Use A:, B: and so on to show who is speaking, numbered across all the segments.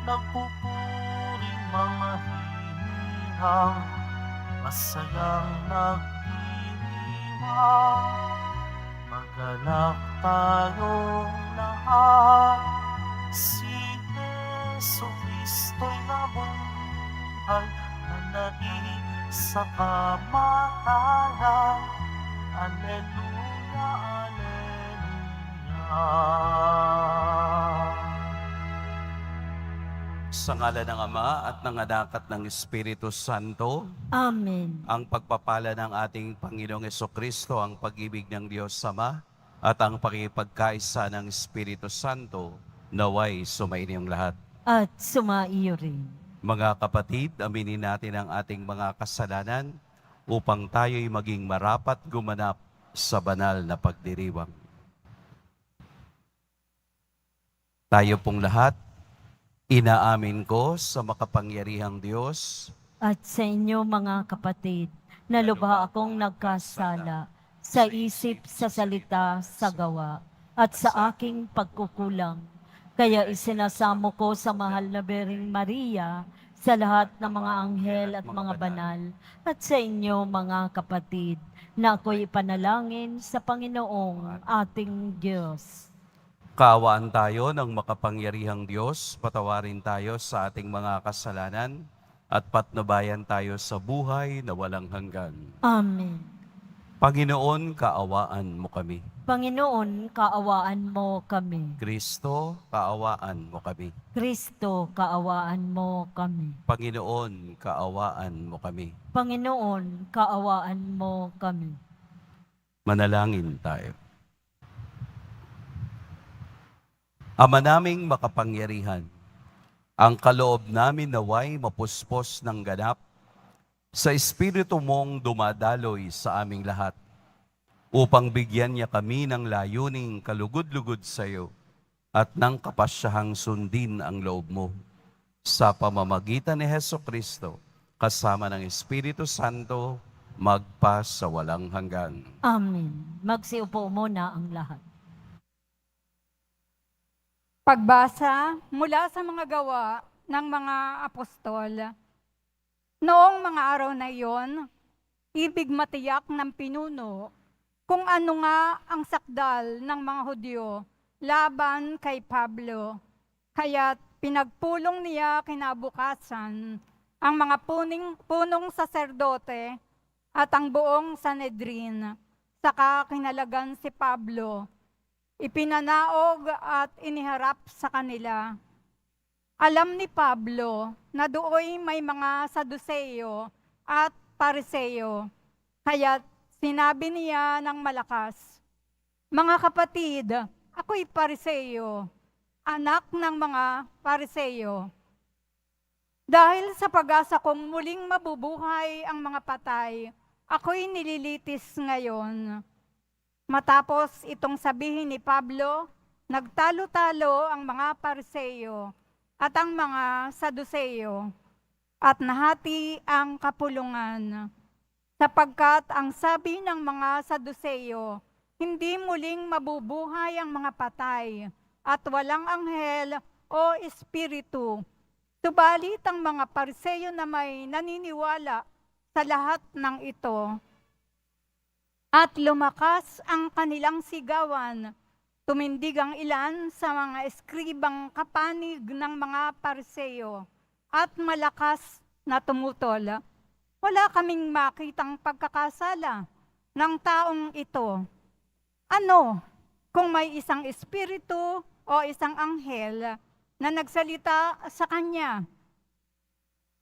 A: Nagpupuring mga hinihang, masayang nagdiriwang. Maganap tayong lahat, si Jesu Kristo'y nabuhay, nanatili sa kamatayan. Alleluia, Alleluia. Sa ngala ng Ama at ng Anak at ng Espiritu Santo,
B: Amen.
A: ang pagpapala ng ating Panginoong Jesucristo, ang pag-ibig ng Diyos Ama, at ang pakipagkaisa ng Espiritu Santo, naway sumainyong lahat.
B: At sumaiyo rin.
A: Mga kapatid, aminin natin ang ating mga kasalanan upang tayo'y maging marapat gumanap sa banal na pagdiriwang. Tayo pong lahat, inaamin ko sa makapangyarihang Diyos
B: At sa inyo mga kapatid, na lubha akong nagkasala sa isip, sa salita, sa gawa, at sa aking pagkukulang. Kaya isinasamo ko sa mahal na Bering Maria, sa lahat ng mga anghel at mga banal, at sa inyo mga kapatid, na ako'y ipanalangin sa Panginoong ating Diyos.
A: Kaawaan tayo ng makapangyarihang Diyos, patawarin tayo sa ating mga kasalanan, at patnubayan tayo sa buhay na walang hanggan.
B: Amen.
A: Panginoon, kaawaan mo kami.
B: Panginoon, kaawaan mo kami.
A: Kristo, kaawaan mo kami.
B: Kristo, kaawaan mo kami.
A: Panginoon, kaawaan mo kami.
B: Panginoon, kaawaan mo kami.
A: Manalangin tayo. Ama naming makapangyarihan, ang kaloob namin naway mapuspos ng ganap sa Espiritu mong dumadaloy sa aming lahat upang bigyan niya kami ng layuning kalugod-lugod sa iyo at ng kapasyahang sundin ang loob mo sa pamamagitan ni Hesukristo kasama ng Espiritu Santo magpa sa walang hanggan.
B: Amen. Magsiupo muna ang lahat.
C: Pagbasa mula sa mga gawa ng mga apostol. Noong mga araw na iyon, ibig matiyak ng pinuno kung ano nga ang sakdal ng mga Hudyo laban kay Pablo. Kaya't pinagpulong niya kinabukasan ang mga punong saserdote at ang buong Sanhedrin, saka kinalagan si Pablo. Ipinanaog at iniharap sa kanila. Alam ni Pablo na dooy may mga Saduceo at Pariseo, kaya't sinabi niya ng malakas, "Mga kapatid, ako'y Pariseo, anak ng mga Pariseo. Dahil sa pag-asa kong muling mabubuhay ang mga patay, ako'y nililitis ngayon." Matapos itong sabihin ni Pablo, nagtalo-talo ang mga Pariseo at ang mga Saduceo at nahati ang kapulungan. Sapagkat ang sabi ng mga Saduceo, hindi muling mabubuhay ang mga patay at walang anghel o espiritu. Subalit ang mga Pariseo na may naniniwala sa lahat ng ito. At lumakas ang kanilang sigawan, tumindig ang ilan sa mga eskribang kapanig ng mga Pariseo, at malakas na tumutol. Wala kaming makitang pagkakasala ng taong ito. Ano kung may isang espiritu o isang anghel na nagsalita sa kanya?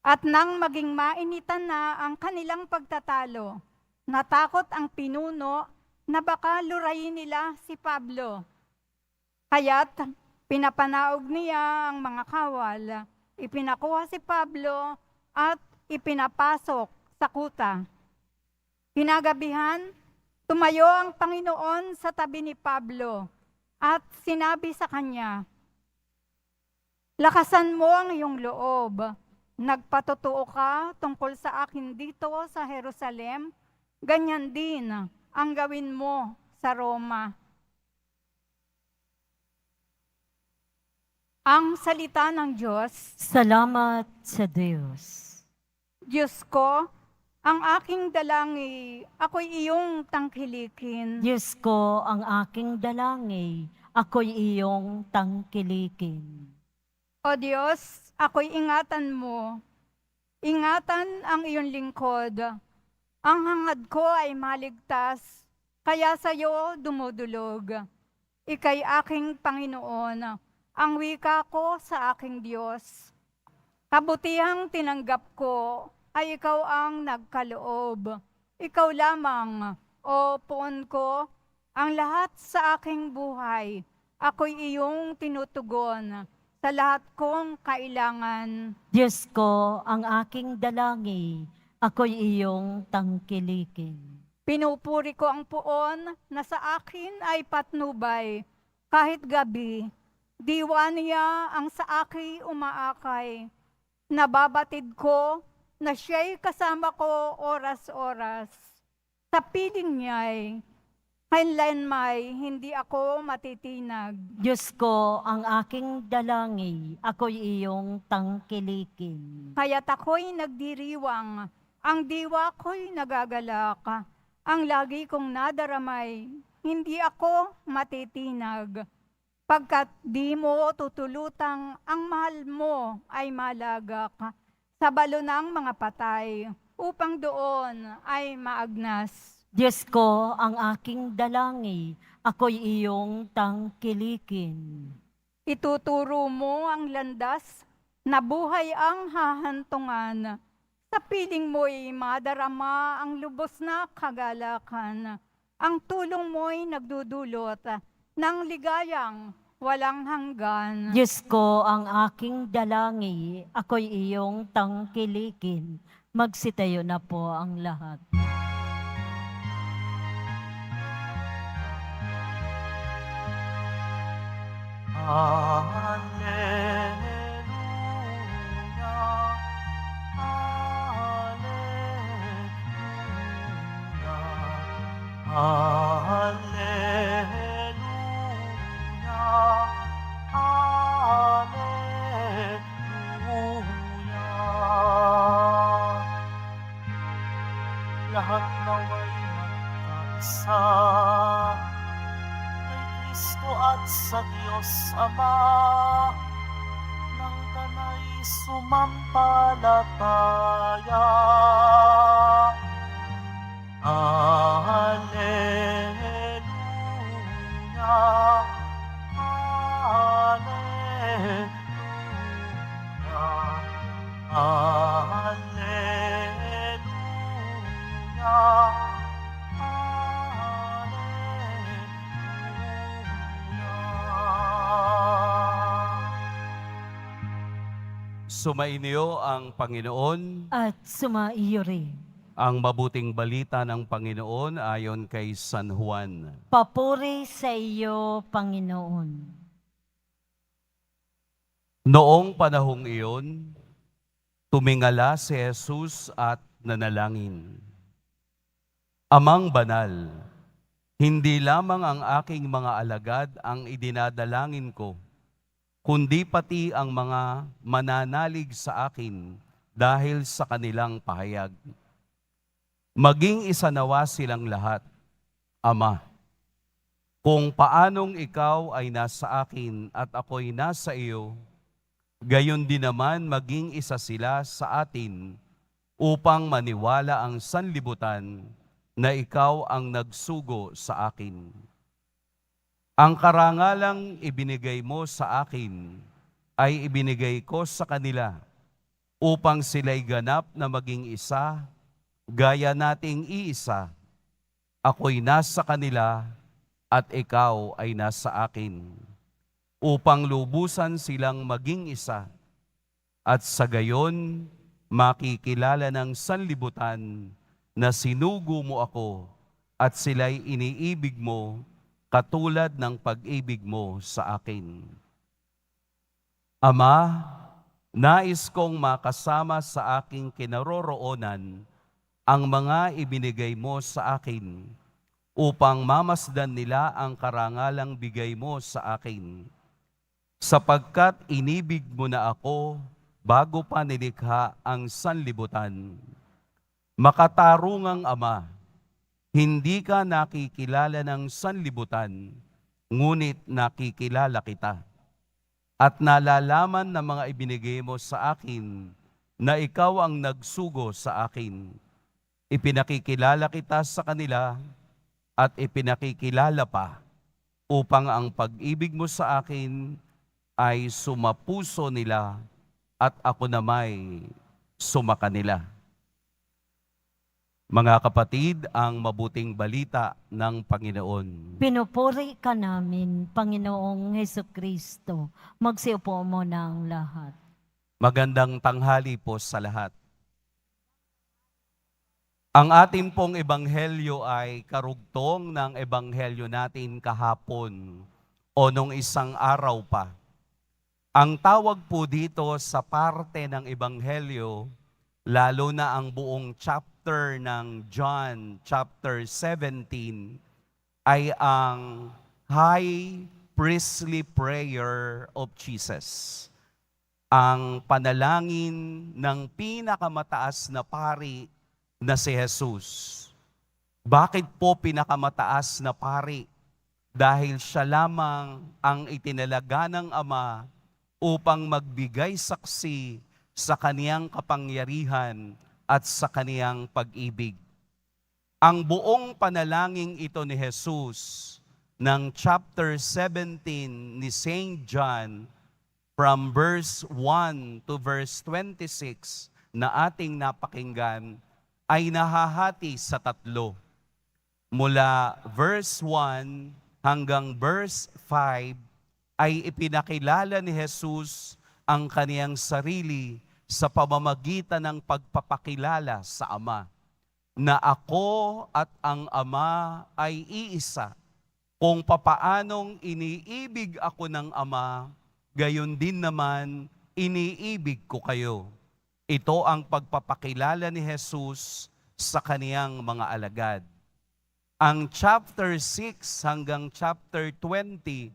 C: At nang maging mainitan na ang kanilang pagtatalo, natakot ang pinuno na baka lurayin nila si Pablo. Kaya't pinapanaog niya ang mga kawal, ipinakuha si Pablo at ipinapasok sa kuta. Kinagabihan, tumayo ang Panginoon sa tabi ni Pablo at sinabi sa kanya, "Lakasan mo ang iyong loob. Nagpatotoo ka tungkol sa akin dito sa Jerusalem, ganyan din ang gawin mo sa Roma." Ang salita ng Diyos.
B: Salamat sa Diyos.
C: Diyos ko, ang aking dalangin, ako'y iyong tangkilikin.
B: Diyos ko, ang aking dalangin, ako'y iyong tangkilikin.
C: O Diyos, ako'y ingatan mo. Ingatan ang iyong lingkod. Ang hangad ko ay maligtas, kaya sa'yo dumudulog. Ika'y aking Panginoon, ang wika ko sa aking Diyos. Kabutihang tinanggap ko ay ikaw ang nagkaloob. Ikaw lamang, o puon ko, ang lahat sa aking buhay. Ako'y iyong tinutugon sa lahat kong kailangan.
B: Diyos ko, ang aking dalangin, ako'y iyong tangkilikin.
C: Pinupuri ko ang puon na sa akin ay patnubay. Kahit gabi, diwa niya ang sa akin umaakay. Nababatid ko na siya'y kasama ko oras-oras. Sa piling niya'y kailanmay hindi ako matitinag.
B: Diyos ko, ang aking dalangin, ako'y iyong tangkilikin.
C: Kaya't ako'y nagdiriwang, ang diwa ko'y nagagalak. Ang lagi kong nadaramay, hindi ako matitinag. Pagkat di mo tutulutang, ang mahal mo ay malagak sa balo ng mga patay, upang doon ay maagnas.
B: Diyos ko, ang aking dalangin, ako'y iyong tangkilikin.
C: Ituturo mo ang landas, na buhay ang hahantungan. Sa piling mo'y madarama ang lubos na kagalakan. Ang tulong mo'y nagdudulot ng ligayang walang hanggan.
B: Diyos ko, ang aking dalangin, ako'y iyong tangkilikin. Magsitayo na po ang lahat.
D: Alleluia, alleluia, alleluia. Lahat nawa'y magkaisa kay Kristo at sa Diyos Ama, nang tanay sumampalataya. Alleluia, alleluia,
A: Sumainyo ang Panginoon,
B: At sumaiyo rin.
A: ang mabuting balita ng Panginoon ayon kay San Juan.
B: Papuri sa iyo, Panginoon.
A: Noong panahong iyon, tumingala si Jesus at nanalangin. Amang banal, hindi lamang ang aking mga alagad ang idinadalangin ko, kundi pati ang mga mananalig sa akin dahil sa kanilang pahayag. Maging isa nawa silang lahat, Ama. Kung paanong ikaw ay nasa akin at ako'y nasa iyo, gayon din naman maging isa sila sa atin upang maniwala ang sanlibutan na ikaw ang nagsugo sa akin. Ang karangalang ibinigay mo sa akin ay ibinigay ko sa kanila upang sila'y ganap na maging isa, gaya nating iisa. Ako'y nasa kanila at ikaw ay nasa akin, upang lubusan silang maging isa, at sa gayon makikilala ng sanlibutan na sinugo mo ako at sila'y iniibig mo katulad ng pag-ibig mo sa akin. Ama, nais kong makasama sa aking kinaroroonan ang mga ibinigay mo sa akin upang mamasdan nila ang karangalang bigay mo sa akin. sapagkat inibig mo na ako bago pa nilikha ang sanlibutan. Makatarungang Ama, hindi ka nakikilala ng sanlibutan, ngunit nakikilala kita. At nalalaman ng mga ibinigay mo sa akin na ikaw ang nagsugo sa akin. Ipinakikilala kita sa kanila at ipinakikilala pa upang ang pag-ibig mo sa akin ay sumapuso nila at ako namay sumakanila. Mga kapatid, ang mabuting balita ng Panginoon.
B: Pinupuri ka namin, Panginoong Hesukristo. Magsiupo mo ng lahat.
A: Magandang tanghali po sa lahat. Ang ating pong ebanghelyo ay karugtong ng ebanghelyo natin kahapon o nung isang araw pa. Ang tawag po dito sa parte ng ebanghelyo, lalo na ang buong chapter ng John, chapter 17, ay ang High Priestly Prayer of Jesus. Ang panalangin ng pinakamataas na pari na si Jesus. Bakit po pinakamataas na pari? Dahil siya lamang ang itinalaga ng Ama upang magbigay saksi sa kaniyang kapangyarihan at sa kaniyang pag-ibig. Ang buong panalangin ito ni Jesus ng chapter 17 ni St. John from verse 1 to verse 26 na ating napakinggan ay nahahati sa tatlo. Mula verse 1 hanggang verse 5 ay ipinakilala ni Jesus ang kaniyang sarili sa pamamagitan ng pagpapakilala sa Ama, na ako at ang Ama ay iisa. Kung papaanong iniibig ako ng Ama, gayon din naman iniibig ko kayo. Ito ang pagpapakilala ni Jesus sa kaniyang mga alagad. Ang chapter 6 hanggang chapter 20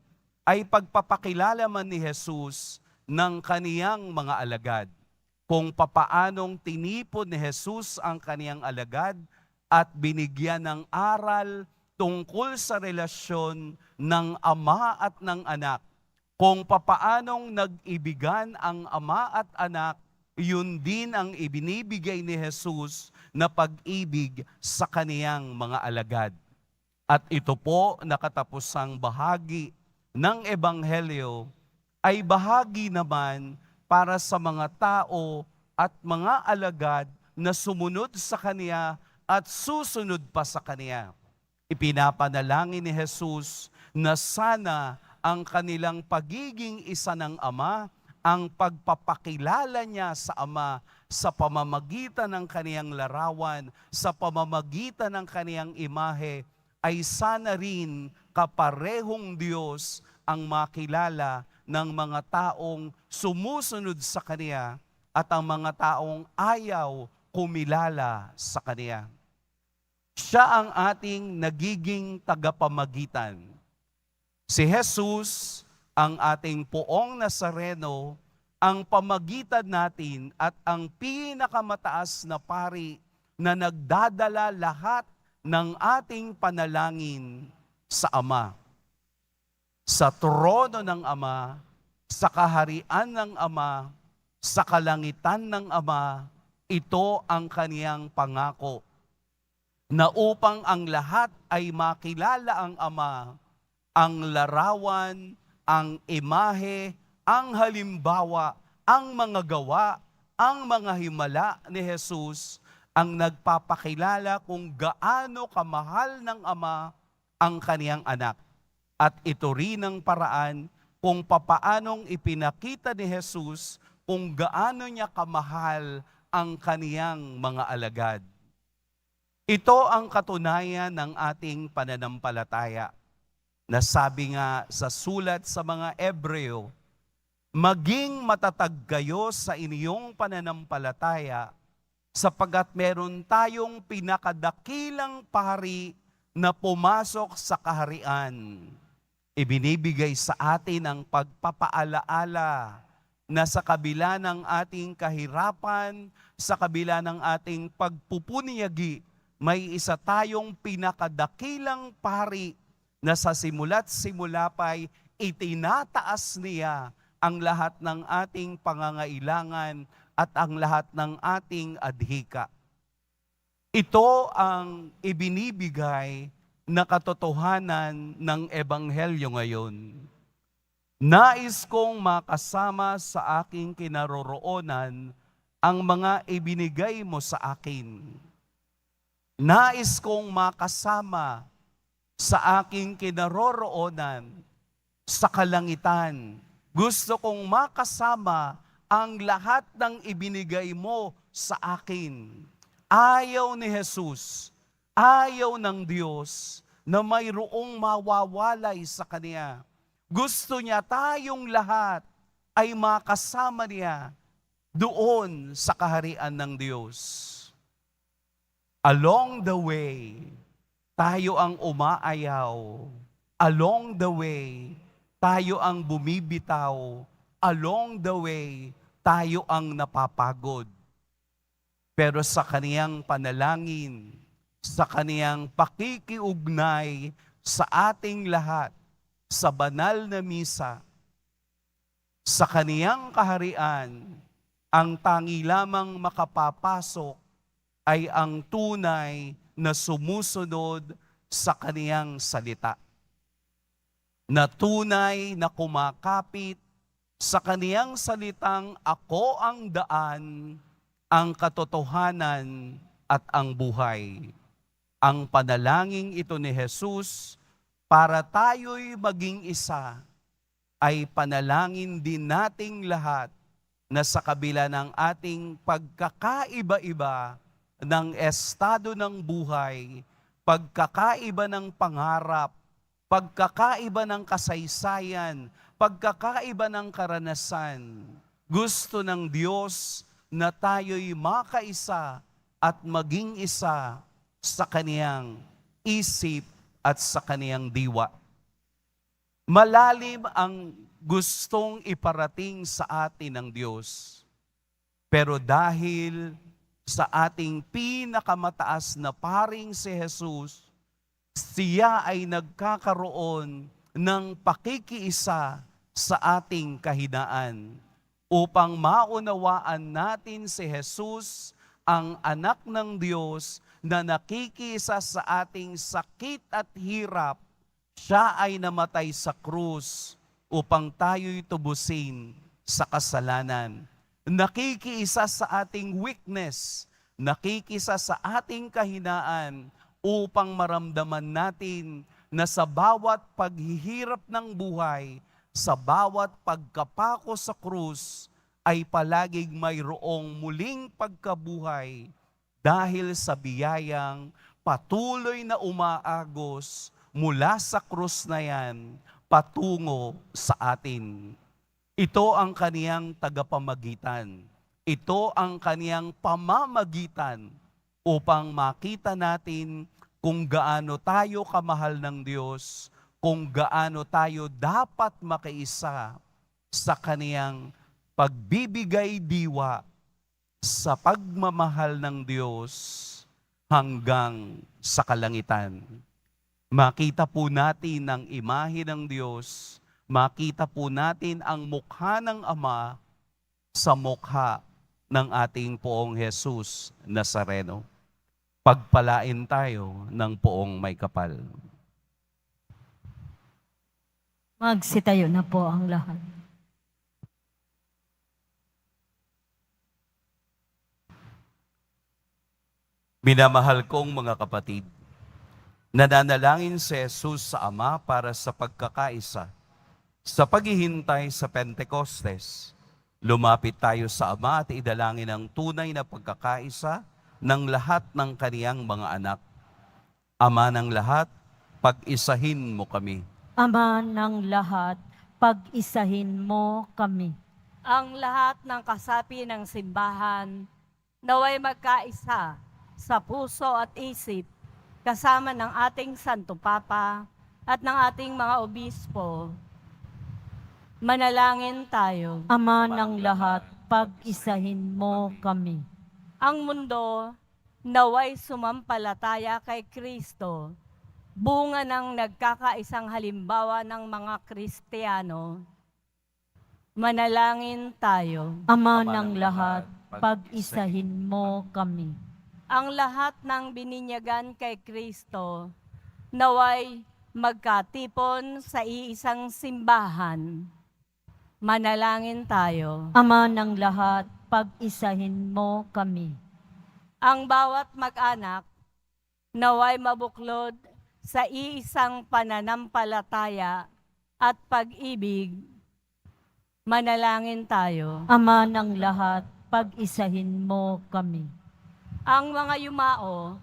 A: ay pagpapakilala man ni Jesus ng kaniyang mga alagad. Kung papaanong tinipon ni Jesus ang kaniyang alagad at binigyan ng aral tungkol sa relasyon ng Ama at ng Anak. Kung papaanong nag-ibigan ang Ama at Anak, yun din ang ibinibigay ni Jesus na pag-ibig sa kaniyang mga alagad. At ito po nakatapusang bahagi ng Ebanghelyo ay bahagi naman para sa mga tao at mga alagad na sumunod sa Kaniya at susunod pa sa Kaniya. Ipinapanalangin ni Jesus na sana ang kanilang pagiging isa ng Ama, ang pagpapakilala niya sa Ama sa pamamagitan ng kaniyang larawan, sa pamamagitan ng kaniyang imahe, ay sana rin kaparehong Diyos ang makilala ng mga taong sumusunod sa Kaniya at ang mga taong ayaw kumilala sa Kaniya. Siya ang ating nagiging tagapamagitan. Si Jesus, ang ating poong Nazareno, ang pamagitan natin at ang pinakamataas na pari na nagdadala lahat ng ating panalangin sa Ama. Sa trono ng Ama, sa kaharian ng Ama, sa kalangitan ng Ama, ito ang kaniyang pangako, na upang ang lahat ay makilala ang Ama, ang larawan, ang imahe, ang halimbawa, ang mga gawa, ang mga himala ni Jesus, ang nagpapakilala kung gaano kamahal ng Ama ang kaniyang anak. At ito rin ang paraan kung papaanong ipinakita ni Jesus kung gaano niya kamahal ang kaniyang mga alagad. Ito ang katunayan ng ating pananampalataya, na sabi nga sa sulat sa mga Ebreo, maging matatag kayo sa inyong pananampalataya sapagkat meron tayong pinakadakilang pari na pumasok sa kaharian. ibinibigay sa atin ang pagpapaalaala na sa kabila ng ating kahirapan, sa kabila ng ating pagpupunyagi, may isa tayong pinakadakilang pari na sa simula't simula pa'y itinataas niya ang lahat ng ating pangangailangan at ang lahat ng ating adhika. Ito ang ibinibigay na katotohanan ng Ebanghelyo ngayon. Nais kong makasama sa aking kinaroroonan ang mga ibinigay mo sa akin. Nais kong makasama sa aking kinaroroonan sa kalangitan. Gusto kong makasama ang lahat ng ibinigay mo sa akin. Ayaw ni Jesus, ayaw ng Diyos na mayroong mawawalay sa Kanya. Gusto niya tayong lahat ay makasama niya doon sa kaharian ng Diyos. Along the way, tayo ang umaayaw. Along the way, tayo ang bumibitaw. Along the way, tayo ang napapagod. Pero sa kaniyang panalangin, sa kaniyang pakikiugnay sa ating lahat, sa banal na misa, sa kaniyang kaharian, ang tangi lamang makapapasok ay ang tunay na sumusunod sa kaniyang salita. Na tunay na kumakapit sa kaniyang salitang ako ang daan, ang katotohanan at ang buhay. Ang panalangin ito ni Jesus para tayo'y maging isa ay panalangin din nating lahat na sa kabila ng ating pagkakaiba-iba ng estado ng buhay, pagkakaiba ng pangarap, pagkakaiba ng kasaysayan, pagkakaiba ng karanasan, gusto ng Diyos na tayo'y makaisa at maging isa sa kaniyang isip at sa kaniyang diwa. Malalim ang gustong iparating sa atin ng Diyos. Pero dahil sa ating pinakamataas na paring si Jesus, siya ay nagkakaroon ng pakikiisa sa ating kahinaan upang maunawaan natin si Jesus, ang anak ng Diyos na nakikisa sa ating sakit at hirap. Siya ay namatay sa krus upang tayo'y tubusin sa kasalanan. Nakikiisa sa ating weakness, nakikisa sa ating kahinaan upang maramdaman natin na sa bawat paghihirap ng buhay, sa bawat pagkapako sa krus, ay palaging mayroong muling pagkabuhay dahil sa biyayang patuloy na umaagos mula sa krus na yan patungo sa atin. Ito ang kaniyang tagapamagitan. Ito ang kaniyang pamamagitan upang makita natin kung gaano tayo kamahal ng Diyos, kung gaano tayo dapat makiisa sa kaniyang pagbibigay diwa sa pagmamahal ng Diyos hanggang sa kalangitan. Makita po natin ang imahe ng Diyos, makita po natin ang mukha ng Ama sa mukha ng ating Poong Jesus Nazareno. Pagpalain tayo ng Poong may kapal.
B: Magsitayo na po ang lahat.
A: Minamahal kong mga kapatid, nananalangin si Jesus sa Ama para sa pagkakaisa. Sa paghihintay sa Pentecostes, lumapit tayo sa Ama at idalangin ang tunay na pagkakaisa ng lahat ng kaniyang mga anak. Ama ng lahat, pag-isahin mo kami.
B: Ama ng lahat, pag-isahin mo kami.
E: Ang lahat ng kasapi ng simbahan naway magkaisa sa puso at isip kasama ng ating Santo Papa at ng ating mga obispo. Manalangin tayo.
B: Ama ng lahat, pag-isahin mo kami.
E: Ang mundo naway sumampalataya kay Kristo, bunga ng nagkakaisang halimbawa ng mga Kristiyano. Manalangin tayo.
B: Ama ng lahat, pag-isahin mo kami.
E: Ang lahat ng bininyagan kay Kristo, naway magkatipon sa iisang simbahan. Manalangin tayo.
B: Ama ng lahat, pag-isahin mo kami.
E: Ang bawat mag-anak, naway mabuklod sa iisang pananampalataya at pag-ibig. Manalangin tayo.
B: Ama ng lahat, pag-isahin mo kami.
E: Ang mga yumao,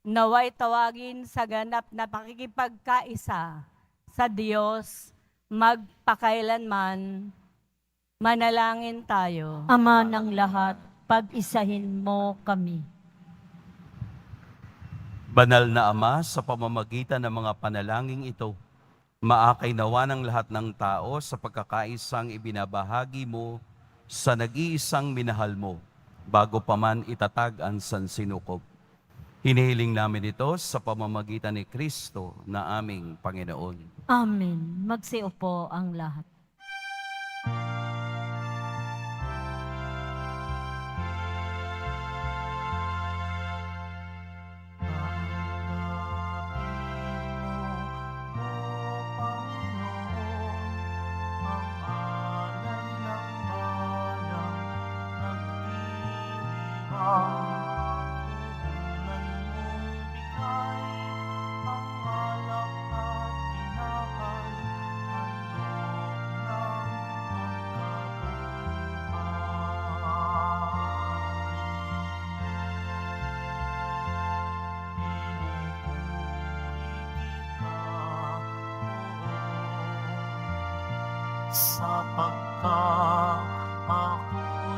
E: naway tawagin sa ganap na pakikipagkaisa sa Diyos magpakailanman. Manalangin tayo.
B: Ama ng lahat, pag-isahin mo kami.
A: Banal na Ama, sa pamamagitan ng mga panalangin ito, maakay nawa ng lahat ng tao sa pagkakaisang ibinabahagi mo sa nag-iisang minahal mo, bago pa man itatag ang sansinukob. Hinihiling namin ito sa pamamagitan ni Kristo na aming Panginoon.
B: Amen. Magsiupo ang lahat.
D: Sapagkat ako'y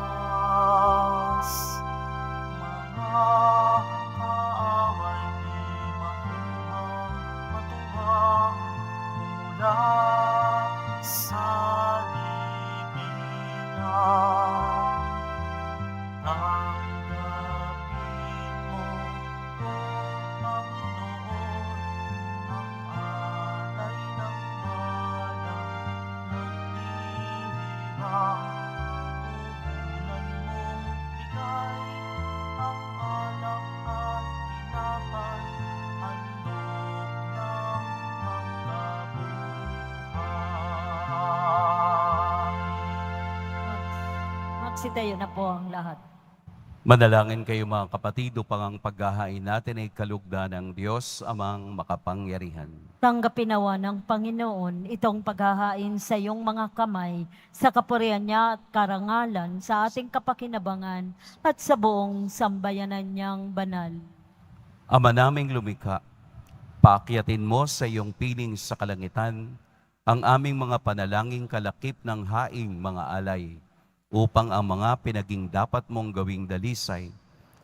D: iniligtas, mga kaaway di makuhang matuwa mula sa libingan. Tanggapin mo, O Panginoon, ang alay ng balang nagdiriwang. Puhunan mong bigay ang alak at tinapay, handog ng pagkabuhay.
B: Magsitayo na po ang lahat.
A: Manalangin kayo mga kapatid upang ang paghahain natin ay kalugdan ng Diyos amang makapangyarihan.
B: Tanggapin nawa ng Panginoon itong paghahain sa iyong mga kamay, sa kapurihan niya at karangalan, sa ating kapakinabangan at sa buong sambayanan niyang banal.
A: Ama naming lumikha, paakyatin mo sa iyong piling sa kalangitan ang aming mga panalangin kalakip ng haing mga alay, upang ang mga pinaging dapat mong gawing dalisay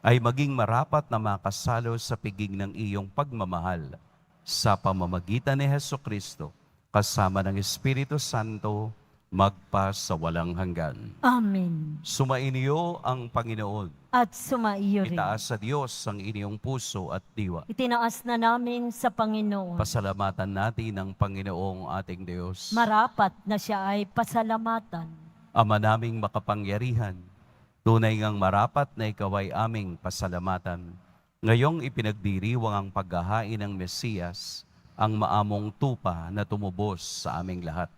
A: ay maging marapat na makasalo sa piging ng iyong pagmamahal sa pamamagitan ni Hesukristo, kasama ng Espiritu Santo, magpa sa walang hanggan.
B: Amen.
A: Sumainiyo ang Panginoon.
B: At sumaiyo rin.
A: Itaas sa Diyos ang inyong puso at diwa.
B: Itinaas na namin sa Panginoon.
A: Pasalamatan natin ang Panginoong ating Diyos.
B: Marapat na siya ay pasalamatan.
A: Ama naming makapangyarihan, tunay ngang marapat na ikaw ay aming pasalamatan. Ngayong ipinagdiriwang ang paghahain ng Mesiyas, ang maamong tupa na tumubos sa aming lahat.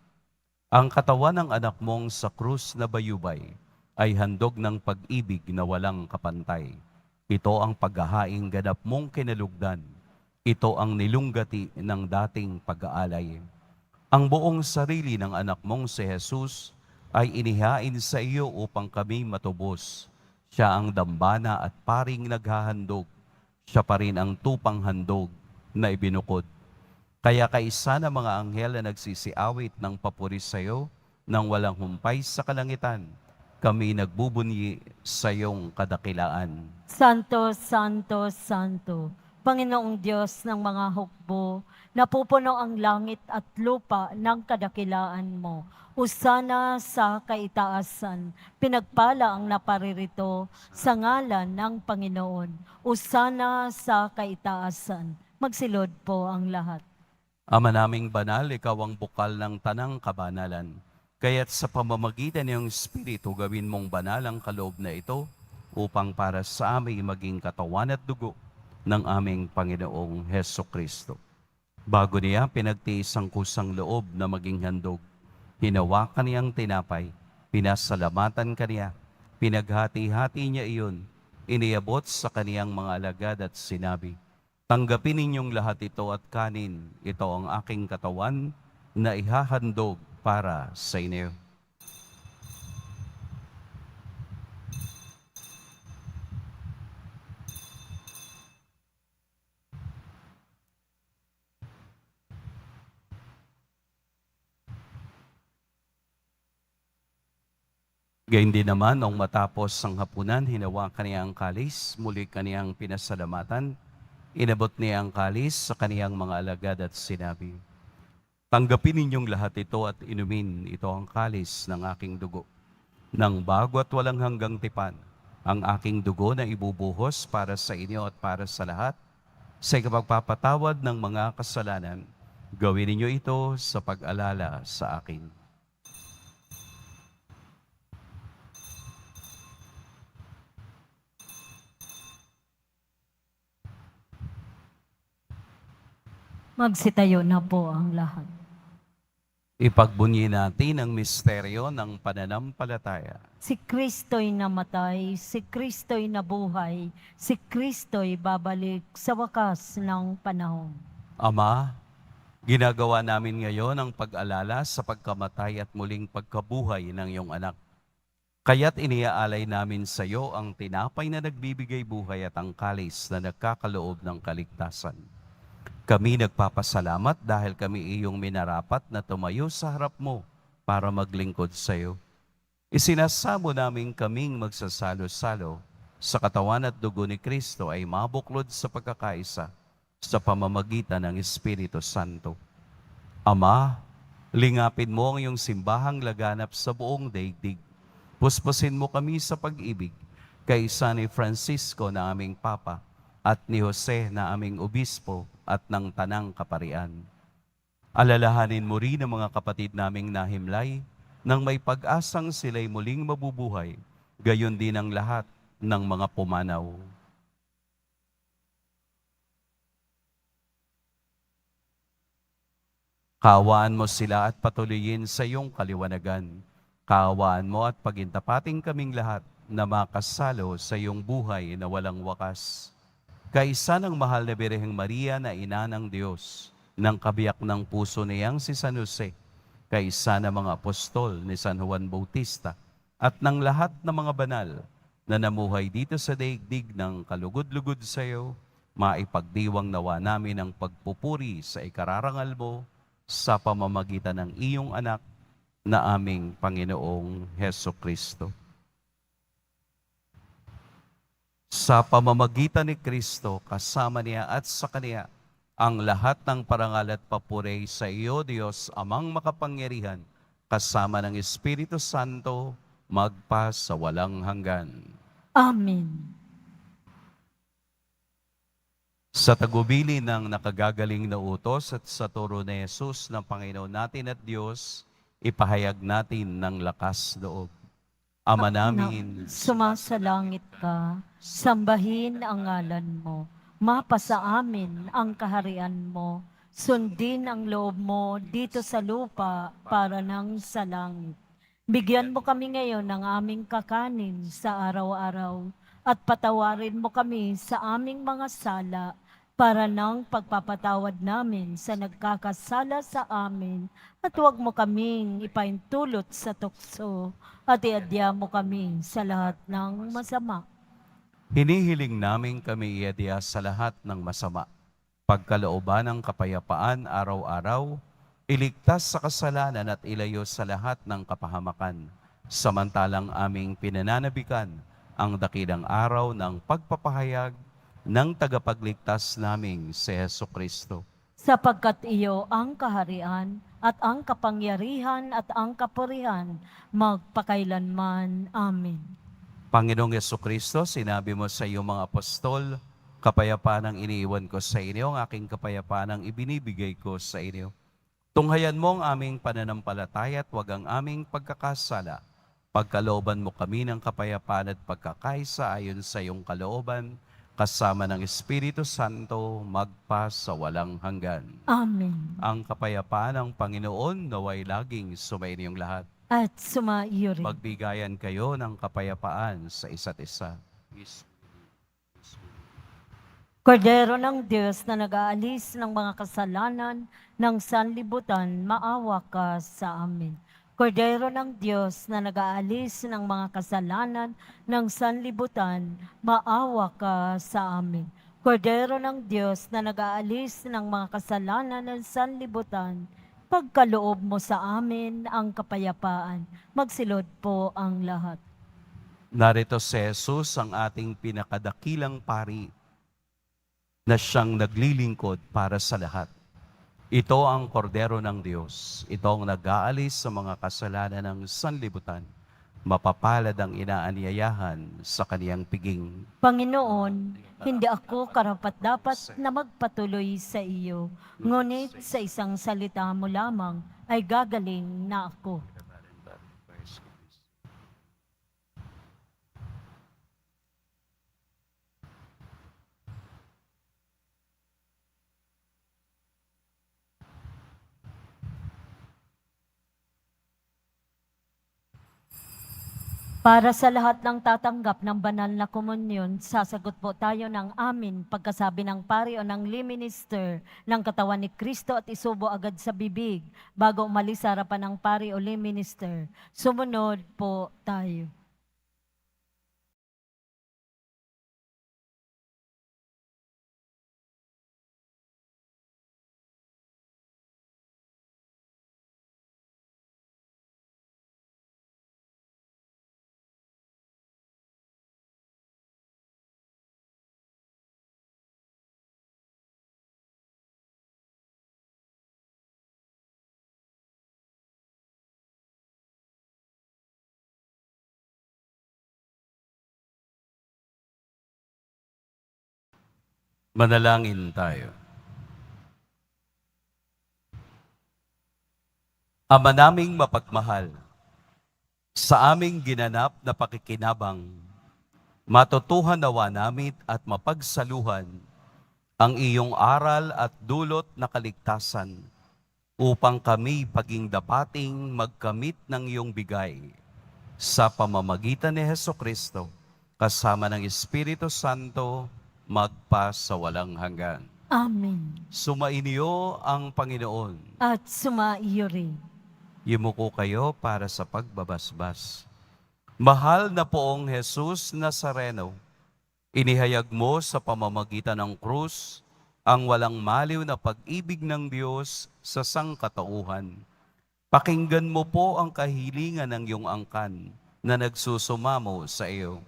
A: Ang katawan ng anak mong sa krus na bayubay ay handog ng pag-ibig na walang kapantay. Ito ang paghahaing ganap mong kinalugdan. Ito ang nilunggati ng dating pag-aalay. Ang buong sarili ng anak mong si Jesus ay inihain sa iyo upang kami matubos. Siya ang dambana at paring naghahandog. Siya pa rin ang tupang handog na ibinukod. Kaya kaisa na mga anghel na nagsisiawit ng papuri sa iyo nang walang humpay sa kalangitan, kami nagbubunyi sa iyong kadakilaan.
B: Santo, Santo, Santo, Panginoong Diyos ng mga hukbo, napupuno ang langit at lupa ng kadakilaan mo. Usana sa kaitaasan, pinagpala ang naparirito sa ngalan ng Panginoon. Usana sa kaitaasan. Magsilod po ang lahat.
A: Ama naming banal, ikaw ang bukal ng tanang kabanalan. Kaya't sa pamamagitan ng Espiritu, gawin mong banal ang kaloob na ito upang para sa amin maging katawan at dugo ng aming Panginoong Heso Kristo. Bago niya pinagtiis ang kusang loob na maging handog, hinawakan niyang tinapay, pinasalamatan kaniya, pinaghati-hati niya iyon, iniabot sa kaniyang mga alagad at sinabi, "Tanggapin ninyong lahat ito at kanin, ito ang aking katawan na ihahandog para sa inyo." Gayun din naman, nung matapos ang hapunan, hinawakan niya ang kalis, muli kaniyang pinasalamatan, inabot niya ang kalis sa kaniyang mga alagad at sinabi, "Tanggapin ninyong lahat ito at inumin, ito ang kalis ng aking dugo. Nang bago at walang hanggang tipan, ang aking dugo na ibubuhos para sa inyo at para sa lahat, sa ikapagpapatawad ng mga kasalanan. Gawin ninyo ito sa pag-alala sa akin."
B: Magsitayo na po ang lahat.
A: Ipagbunyi natin ang misteryo ng pananampalataya.
B: Si Kristo'y namatay, si Kristo'y nabuhay, si Kristo'y babalik sa wakas ng panahon.
A: Ama, ginagawa namin ngayon ang pag-alala sa pagkamatay at muling pagkabuhay ng iyong anak. Kaya't iniaalay namin sa iyo ang tinapay na nagbibigay buhay at ang kalis na nagkakaloob ng kaligtasan. Kami nagpapasalamat dahil kami iyong minarapat na tumayo sa harap mo para maglingkod sa iyo. Isinasamo namin kaming magsasalo-salo sa katawan at dugo ni Kristo ay mabuklod sa pagkakaisa sa pamamagitan ng Espiritu Santo. Ama, lingapin mo ang iyong simbahang laganap sa buong daigdig. Puspusin mo kami sa pag-ibig kaysa ni Francisco na aming Papa at ni Jose na aming Obispo at ng Tanang Kaparian. Alalahanin mo rin ang mga kapatid naming nahimlay nang may pag-asang sila'y muling mabubuhay, gayon din ang lahat ng mga pumanaw. Kaawaan mo sila at patuloyin sa iyong kaliwanagan. Kaawaan mo at pagintapating kaming lahat na makasalo sa iyong buhay na walang wakas. Kaisa ng mahal na Birheng Maria na ina ng Diyos, ng kabiyak ng puso niyang si San Jose, kaisa ng mga apostol ni San Juan Bautista, at ng lahat ng mga banal na namuhay dito sa daigdig ng kalugod-lugod sa iyo, maipagdiwang nawa namin ang pagpupuri sa ikararangal mo sa pamamagitan ng iyong anak na aming Panginoong Heso Kristo. Sa pamamagitan ni Kristo, kasama niya at sa Kaniya, ang lahat ng parangal at papuri sa iyo, Diyos, Amang makapangyarihan, kasama ng Espiritu Santo, magpa sa walang hanggan.
B: Amen.
A: Sa tagubili ng nakagagaling na utos at sa turo ni Jesus ng Panginoon natin at Diyos, ipahayag natin ng lakas loob. Ama namin,
B: Sumasalangit ka, sambahin ang ngalan mo, mapasa amin ang kaharian mo, sundin ang loob mo dito sa lupa para nang sa langit. Bigyan mo kami ngayon ng aming kakanin sa araw-araw at patawarin mo kami sa aming mga sala para nang pagpapatawad namin sa nagkakasala sa amin at huwag mo kaming ipaintulot sa tukso at iadya mo kami sa lahat ng masama.
A: hinihiling namin kami iadya sa lahat ng masama. Pagkalooban ng kapayapaan araw-araw, iligtas sa kasalanan at ilayo sa lahat ng kapahamakan. Samantalang aming pinananabikan ang dakilang araw ng pagpapahayag ng tagapagligtas naming si Heso Kristo.
B: Sapagkat iyo ang kaharian at ang kapangyarihan at ang kapurihan magpakailanman. Amen.
A: Panginoong Heso Kristo, sinabi mo sa iyong mga apostol, kapayapaan ang iniiwan ko sa inyo, ang aking kapayapaan ang ibinibigay ko sa inyo. Tunghayan mo ang aming pananampalataya at huwag ang aming pagkakasala. Pagkalooban mo kami ng kapayapaan at pagkakaisa ayon sa iyong kalooban, kasama ng Espiritu Santo, magpa sa walang hanggan.
B: Amen.
A: Ang kapayapaan ng Panginoon naway laging sumainyong lahat.
B: At sumaiyo rin.
A: Magbigayan kayo ng kapayapaan sa isa't isa.
B: Kordero ng Diyos na nag-aalis ng mga kasalanan ng sanlibutan, maawa ka sa amin. Kordero ng Diyos na nag-aalis ng mga kasalanan ng sanlibutan, maawa ka sa amin. Kordero ng Diyos na nag-aalis ng mga kasalanan ng sanlibutan, pagkaloob mo sa amin ang kapayapaan. Magsilod po ang lahat.
A: Narito si Jesus, ang ating pinakadakilang pari, na siyang naglilingkod para sa lahat. Ito ang kordero ng Diyos. Ito ang nag-aalis sa mga kasalanan ng sanlibutan. Mapapalad ang inaanyayahan sa kaniyang piging.
B: Panginoon, hindi ako karapat-dapat na magpatuloy sa iyo, ngunit sa isang salita mo lamang ay gagaling na ako. Para sa lahat ng tatanggap ng banal na komunyon, sasagot po tayo ng amin pagkasabi ng pari o ng lay minister ng katawan ni Kristo at isubo agad sa bibig bago umalis sa harapan ng pari o lay minister. Sumunod po tayo.
A: Manalangin tayo. Ama naming mapagmahal, sa aming ginanap na pakikinabang, matutuhan nawa namin at mapagsaluhan ang iyong aral at dulot na kaligtasan upang kami paging dapating magkamit ng iyong bigay sa pamamagitan ni Heso Kristo kasama ng Espiritu Santo magpa sa walang hanggan.
B: Amen.
A: Sumainyo ang Panginoon.
B: At sumaiyo rin.
A: Yumuko kayo para sa pagbabasbas. Mahal na poong Jesus Nazareno, inihayag mo sa pamamagitan ng krus ang walang maliw na pag-ibig ng Diyos sa sangkatauhan. Pakinggan mo po ang kahilingan ng iyong angkan na nagsusumamo sa iyo.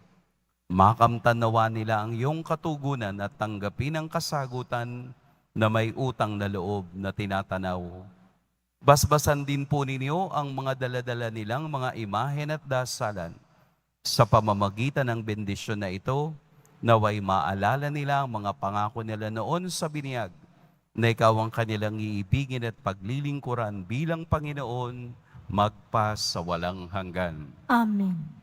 A: Makamtan nawa nila ang iyong katugunan at tanggapin ang kasagutan na may utang na loob na tinatanaw. Basbasan din po ninyo ang mga daladala nilang mga imahen at dasalan. Sa pamamagitan ng bendisyon na ito, naway maalala nila ang mga pangako nila noon sa biniyag, na ikaw ang kanilang iibigin at paglilingkuran bilang Panginoon, magpa sa walang hanggan.
B: Amen.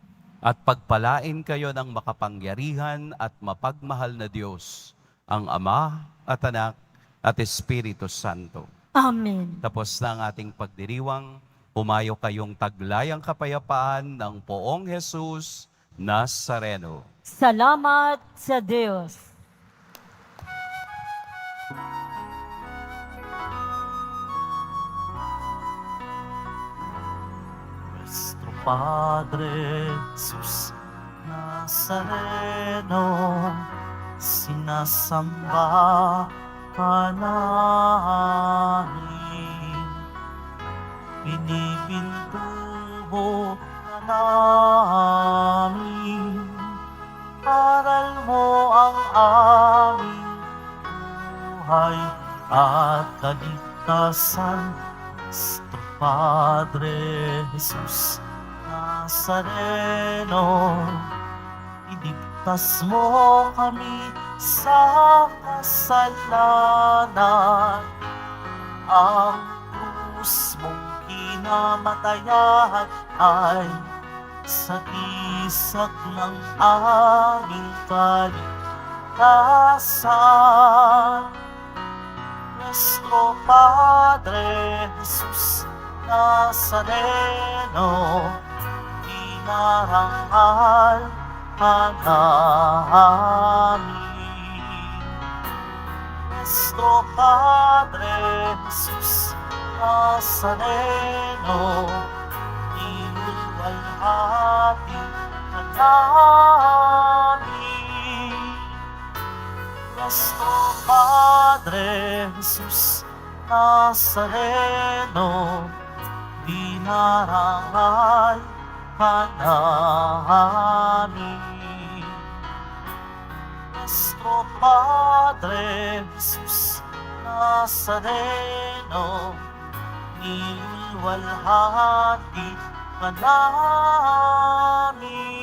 A: At pagpalain kayo ng makapangyarihan at mapagmahal na Diyos, ang Ama at Anak at Espiritu Santo.
B: Amen.
A: Tapos na ang ating pagdiriwang, humayo kayong taglayang kapayapaan ng poong Jesus Nazareno.
B: Salamat sa Diyos.
D: Nuestro Padre Jesus Nazareno, sinasamba ka namin. Pinipintuho ka namin, aral mo ang buhay at kaligtasan. Nuestro Padre Jesus Nazareno, iligtas mo kami sa kasalanan. Ang krus mong kinamatayan ay sagisag ng aming kaligtasan. Nuestro Padre Jesus Nazareno, dinarangal ka namin. Nuestro Padre Jesus Nazareno, iniwalhati ka namin. Nuestro Padre Jesus Nazareno, dinarangal ka namin. Nuestro Padre Jesus Nazareno, iniwalhati ka namin.